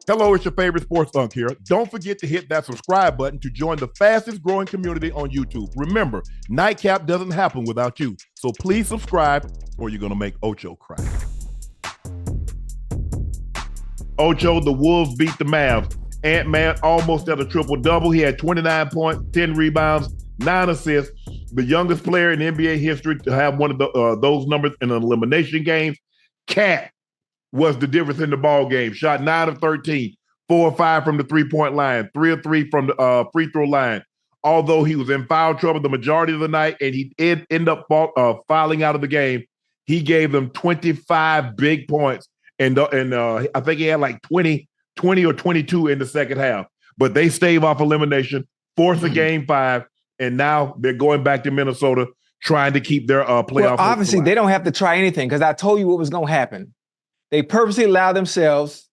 Hello, it's your favorite sports Unc here. Don't forget to hit that subscribe button to join the fastest growing community on YouTube. Remember, Nightcap doesn't happen without you. So please subscribe or you're going to make Ocho cry. Ocho, the Wolves beat the Mavs. Ant-Man almost at a triple-double. He had 29 points, 10 rebounds, 9 assists. The youngest player in NBA history to have one of those numbers in an elimination game. Cat was the difference in the ball game. Shot 9 of 13, 4 of 5 from the three-point line, 3 of 3 from the free throw line. Although he was in foul trouble the majority of the night and he ended up fouling out of the game, he gave them 25 big points. And I think he had like 20 or 22 in the second half. But they stave off elimination, force a game 5, and now they're going back to Minnesota trying to keep their playoff. Well, obviously, they don't have to try anything because I told you what was going to happen. They purposely allow themselves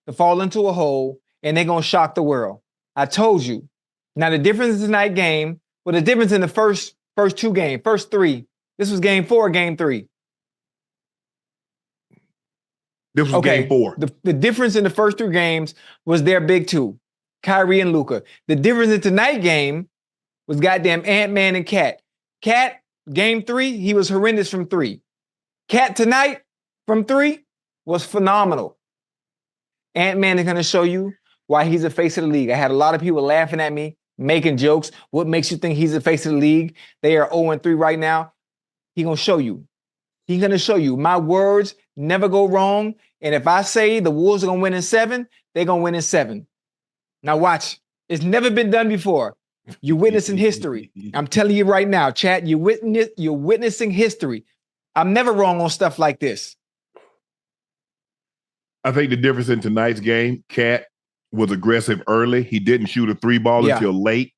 to fall into a hole, and they're going to shock the world. I told you. Now, the difference in tonight's game, well, the difference in the first 2 games, first 3, this was game 4, game 3. This was game 4. The difference in the first 3 games was their big 2, Kyrie and Luka. The difference in tonight's game was goddamn Ant-Man and Cat. Cat, game 3, he was horrendous from 3. Cat tonight from 3 was phenomenal. Ant-Man is going to show you why he's the face of the league. I had a lot of people laughing at me, making jokes. What makes you think he's the face of the league? They are 0-3 right now. He's going to show you. He's going to show you. My words never go wrong. And if I say the Wolves are going to win in 7, they're going to win in 7. Now watch. It's never been done before. You're witnessing history. I'm telling you right now, Chad, you're witnessing history. I'm never wrong on stuff like this. I think the difference in tonight's game, Cat was aggressive early. He didn't shoot a 3 ball until late.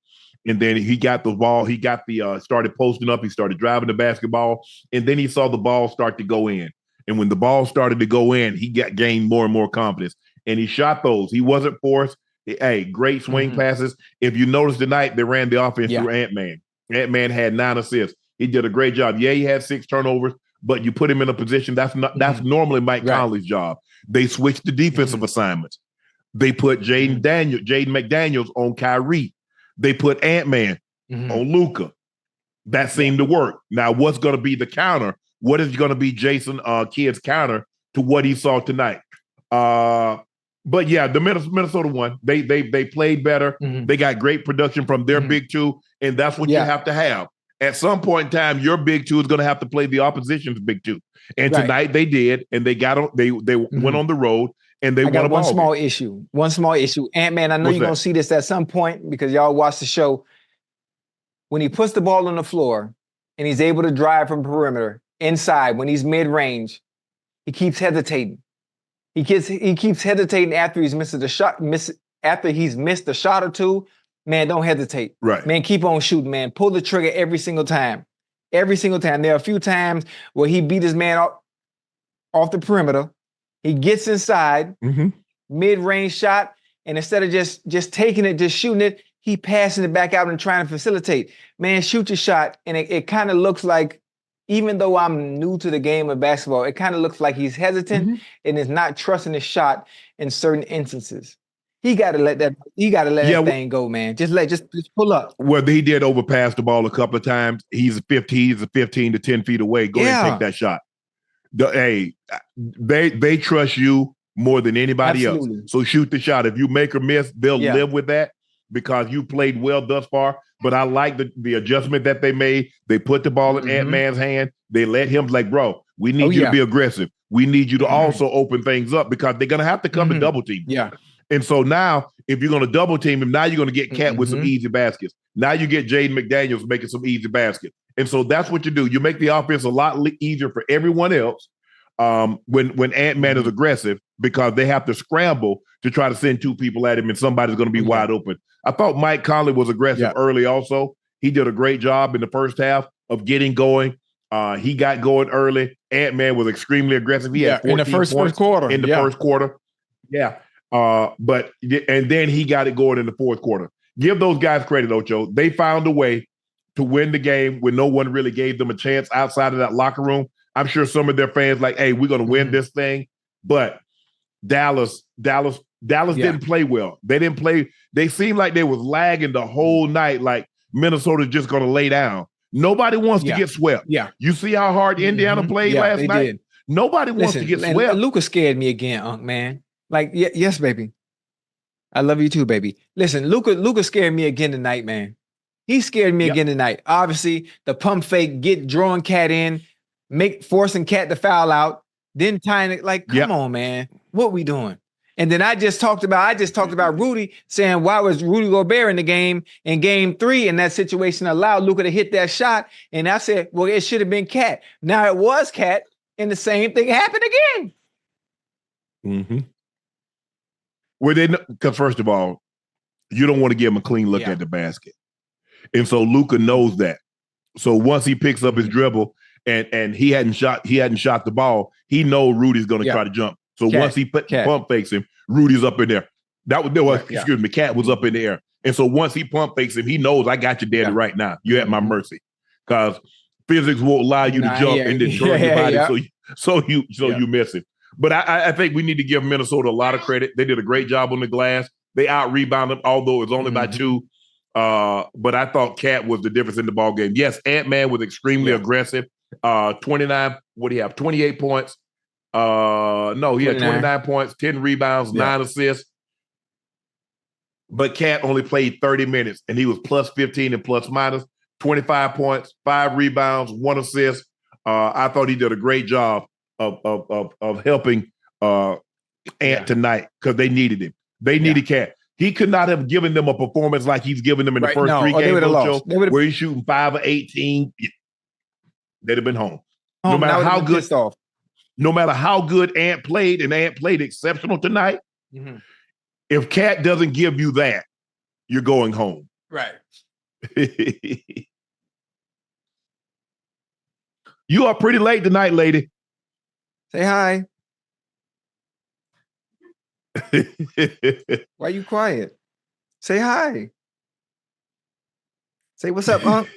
And then he got the ball. He got started posting up. He started driving the basketball. And then he saw the ball start to go in. And when the ball started to go in, he gained more and more confidence. And he shot those. He wasn't forced. Hey, great swing passes. If you notice tonight, they ran the offense through Ant-Man. Ant-Man had 9 assists. He did a great job. Yeah, he had 6 turnovers, but you put him in a position that's normally Mike Conley's job. They switched the defensive assignments. They put Jaden McDaniels on Kyrie. They put Ant-Man on Luka. That seemed to work. Now, what's going to be the counter? What is going to be Jason Kidd's counter to what he saw tonight? But yeah, the Minnesota won. They played better. They got great production from their big 2, and that's what you have to have. At some point in time, your big 2 is going to have to play the opposition's big 2. And tonight they did, and they got on. They went on the road, and they won a ball game. One small issue. Ant-Man, I know you're going to see this at some point because y'all watch the show. When he puts the ball on the floor and he's able to drive from perimeter inside when he's mid-range, he keeps hesitating. He keeps hesitating after he's missed a shot. After he's missed a shot or 2, man, don't hesitate. Right, man, keep on shooting, man. Pull the trigger every single time. Every single time. There are a few times where he beat his man off the perimeter. He gets inside, mid-range shot, and instead of just taking it, just shooting it, he passing it back out and trying to facilitate. Man, shoot your shot, and it kind of looks like, even though I'm new to the game of basketball, it kind of looks like he's hesitant and is not trusting his shot in certain instances. He got to let that thing go, man. Just pull up. Well, he did overpass the ball a couple of times. He's a 15 to 10 feet away. Go ahead and take that shot. They trust you more than anybody else. So shoot the shot. If you make or miss, they'll live with that because you played well thus far. But I like the adjustment that they made. They put the ball in Ant-Man's hand. They let him bro, we need you to be aggressive. We need you to also open things up because they're going to have to come to double team. Yeah. And so now, if you're going to double team him, now you're going to get Cat with some easy baskets. Now you get Jaden McDaniels making some easy baskets. And so that's what you do. You make the offense a lot easier for everyone else when Ant-Man is aggressive because they have to scramble to try to send 2 people at him and somebody's going to be wide open. I thought Mike Conley was aggressive early also. He did a great job in the first half of getting going. He got going early. Ant-Man was extremely aggressive. He had 14 in the first quarter. In the first quarter. Yeah. And then he got it going in the fourth quarter. Give those guys credit, Ocho. They found a way to win the game when no one really gave them a chance outside of that locker room. I'm sure some of their fans hey, we're going to win this thing. But Dallas Dallas didn't play well. They didn't play. They seemed like they was lagging the whole night, like Minnesota's just going to lay down. Nobody wants to get swept. Yeah. You see how hard Indiana played last night? Did. Nobody wants to get swept. Luka scared me again, Unc, man. Like, yes, baby. I love you too, baby. Listen, Luka scared me again tonight, man. He scared me again tonight. Obviously, the pump fake, drawing Cat in, forcing Cat to foul out, then tying it. Like, come on, man. What we doing? And then I just talked about Rudy saying, why was Rudy Gobert in the game in game 3 in that situation allowed Luka to hit that shot? And I said, well, it should have been Cat. Now it was Cat, and the same thing happened again. Mm-hmm. Well, because first of all, you don't want to give him a clean look at the basket. And so Luka knows that. So once he picks up his dribble and he hadn't shot the ball, he knows Rudy's going to try to jump. So once he pump fakes him, Rudy's up in there. Cat was up in the air. And so once he pump fakes him, he knows I got you daddy right now. You're at my mercy. Because physics won't allow you to jump and then turn your body so you miss it. But I think we need to give Minnesota a lot of credit. They did a great job on the glass. They out-rebounded, although it was only by 2. But I thought Cat was the difference in the ball game. Yes, Ant-Man was extremely aggressive. 29, what do you have? 28 points. No, he had 29 points, 10 rebounds, 9 assists. But Cat only played 30 minutes, and he was plus 15 and plus minus, 25 points, 5 rebounds, 1 assist. I thought he did a great job of helping Ant tonight because they needed him. They needed Cat. He could not have given them a performance like he's given them in the first 3 games Ocho, where he's shooting 5 or 18. They'd have been home. No matter how good. No matter how good Ant played, and Ant played exceptional tonight, if Cat doesn't give you that, you're going home. Right. You are pretty late tonight, lady. Say hi. Why you quiet? Say hi. Say what's up, Unc.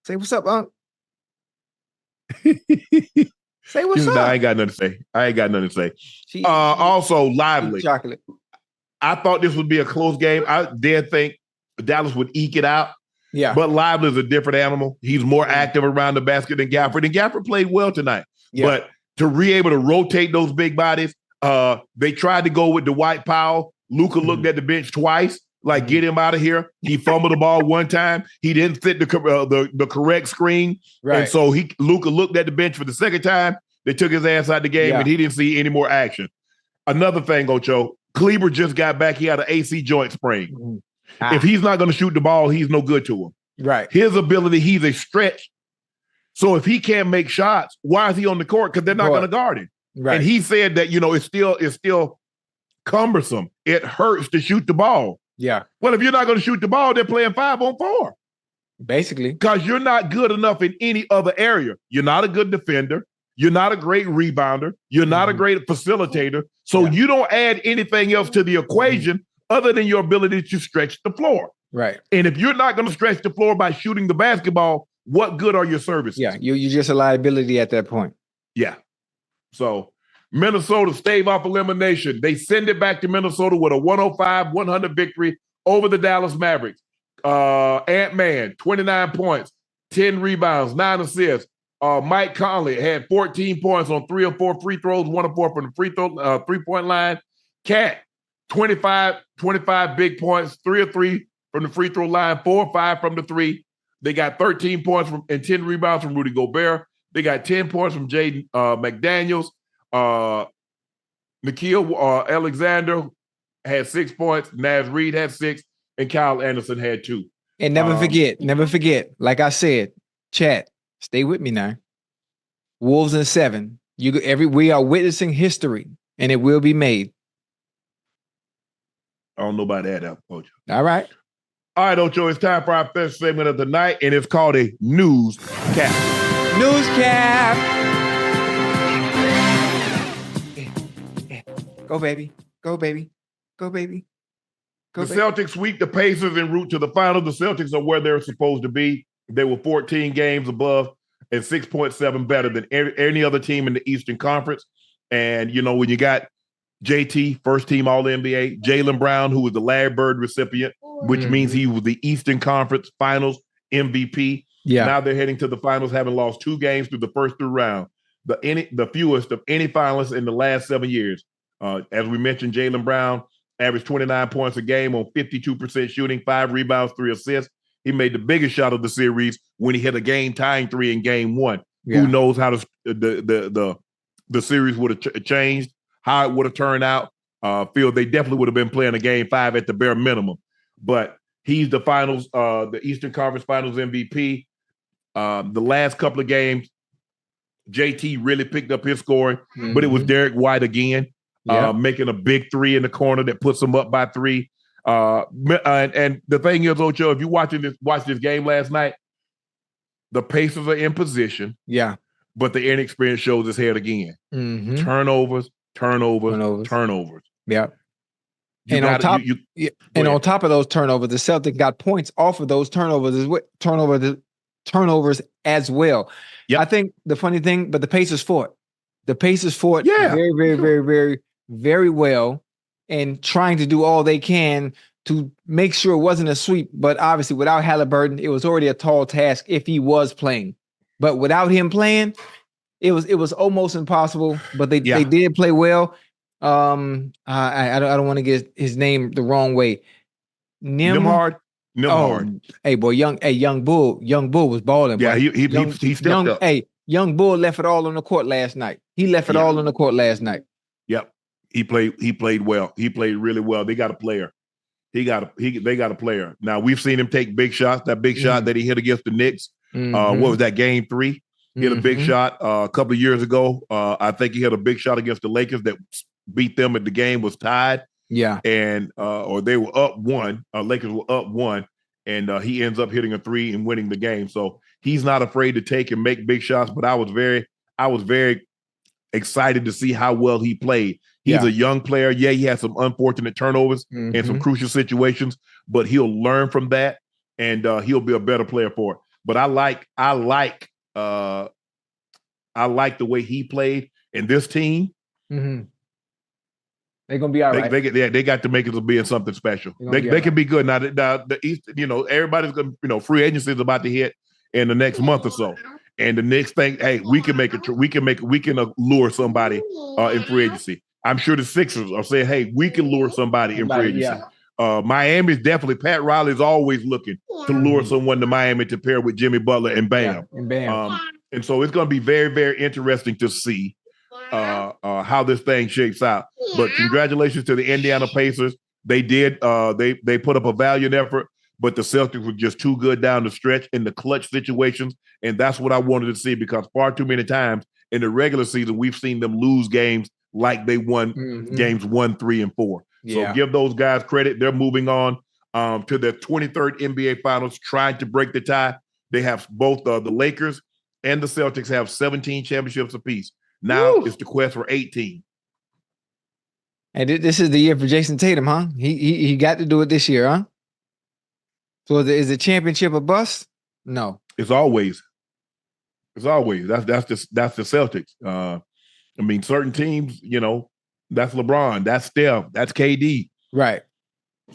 Say what's up, Unc. Say what's up. I ain't got nothing to say. Also, Lively. Chocolate. I thought this would be a close game. I did think Dallas would eke it out. Yeah. But Lively is a different animal. He's more active around the basket than Gafford. And Gafford played well tonight. Yeah. But to be able to rotate those big bodies, they tried to go with Dwight Powell. Luka looked at the bench twice. Like, get him out of here. He fumbled the ball one time. He didn't fit the correct screen. Right. And so Luka looked at the bench for the second time. They took his ass out the game, and he didn't see any more action. Another thing, Ocho, Kleber just got back. He had an AC joint sprain. If he's not going to shoot the ball, he's no good to him. Right. His ability, he's a stretch. So if he can't make shots, why is he on the court? Because they're not going to guard him. Right. And he said that, it's still cumbersome. It hurts to shoot the ball. Yeah. Well, if you're not going to shoot the ball, they're playing 5-on-4. Basically. Because you're not good enough in any other area. You're not a good defender. You're not a great rebounder. You're not a great facilitator. So you don't add anything else to the equation other than your ability to stretch the floor. Right. And if you're not going to stretch the floor by shooting the basketball, what good are your services? Yeah, you're just a liability at that point. Yeah. So Minnesota stave off elimination. They send it back to Minnesota with a 105-100 victory over the Dallas Mavericks. Ant-Man, 29 points, 10 rebounds, 9 assists. Mike Conley had 14 points on 3 of 4 free throws, 1 of 4 from the free throw 3-point line. Cat, 25 big points, 3 of 3 from the free throw line, 4 of 5 from the 3. They got 13 points and 10 rebounds from Rudy Gobert. They got 10 points from Jaden McDaniels. Nikhil Alexander had 6 points. Naz Reid had 6, and Kyle Anderson had 2. And never forget. Like I said, chat, stay with me now. Wolves in 7. We are witnessing history, and it will be made. I don't know about that, Ocho. All right. All right, Ocho, it's time for our first segment of the night, and it's called a News Cap. News Cap. Go, baby. Go, baby. Go, baby. Go, the Celtics sweep the Pacers en route to the final. The Celtics are where they're supposed to be. They were 14 games above and 6.7 better than any other team in the Eastern Conference. And, when you got JT, first team All-NBA. Jaylen Brown, who was the Larry Bird recipient, which means he was the Eastern Conference Finals MVP. Yeah. Now they're heading to the finals, having lost 2 games through the first 3 rounds. The fewest of any finalists in the last 7 years. As we mentioned, Jaylen Brown averaged 29 points a game on 52% shooting, 5 rebounds, 3 assists. He made the biggest shot of the series when he hit a game-tying 3 in game 1. Yeah. Who knows how the series would have changed, how it would have turned out. Feel they definitely would have been playing a game 5 at the bare minimum. But he's the finals, the Eastern Conference Finals MVP. The last couple of games, JT really picked up his scoring, but it was Derek White again, making a big 3 in the corner that puts him up by 3. And the thing is, Ocho, if you watch this game last night, the Pacers are in position. Yeah. But the inexperience shows its head again. Turnovers. Yeah. And on top of those turnovers, the Celtics got points off of those turnovers as well. Yep. I think the funny thing, but the Pacers fought. Very, very, very, very, very well, and trying to do all they can to make sure it wasn't a sweep. But obviously, without Halliburton, it was already a tall task if he was playing. But without him playing, it was almost impossible. But they did play well. I don't want to get his name the wrong way. Nembhard. Hey boy, young Bull was balling. Yeah, he stepped up. Hey, young Bull left it all on the court last night. Yep. He played well. He played really well. They got a player. They got a player. Now we've seen him take big shots. That big shot that he hit against the Knicks. What was that, game 3? He hit a big shot a couple of years ago. I think he hit a big shot against the Lakers that beat them at the game was tied. Yeah. And or they were up 1. Lakers were up 1. And he ends up hitting a 3 and winning the game. So he's not afraid to take and make big shots. But I was very excited to see how well he played. He's a young player. Yeah, he had some unfortunate turnovers and some crucial situations, but he'll learn from that and he'll be a better player for it. But I like the way he played. And this team, they're gonna be all right. They got to make it being something special. They can be good. Now the East, everybody's gonna free agency is about to hit in the next month or so. And the Knicks think, hey, we can lure somebody in free agency. I'm sure the Sixers are saying, hey, we can lure somebody in free agency. Miami's definitely, Pat Riley's always looking to lure someone to Miami to pair with Jimmy Butler and Bam. And so it's going to be very, very interesting to see how this thing shakes out. But congratulations to the Indiana Pacers. They did. They put up a valiant effort, but the Celtics were just too good down the stretch in the clutch situations. And that's what I wanted to see, because far too many times in the regular season, we've seen them lose games like they won games 1, 3, and 4. So give those guys credit. They're moving on to their 23rd NBA Finals, trying to break the tie. They have both the Lakers and the Celtics have 17 championships apiece. Now it's the quest for 18. And this is the year for Jason Tatum, huh? He got to do it this year, huh? So is the championship a bust? No. It's always. That's the Celtics. I mean, certain teams, that's LeBron, that's Steph, that's KD. Right.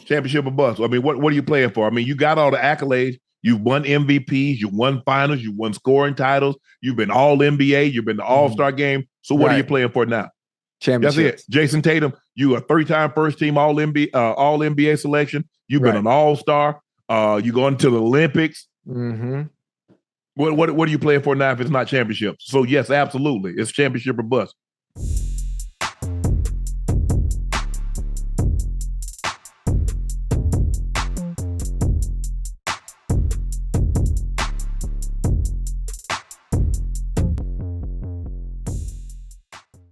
Championship or bust. I mean, what are you playing for? I mean, you got all the accolades. You've won MVPs, you won finals, you won scoring titles, you've been all NBA, you've been the All-Star game. So what are you playing for now? Championship. That's it. Jason Tatum, you a 3-time first team all NBA selection. You've been an All-Star. You going to the Olympics. What are you playing for now if it's not championships? So yes, absolutely, it's championship or bust.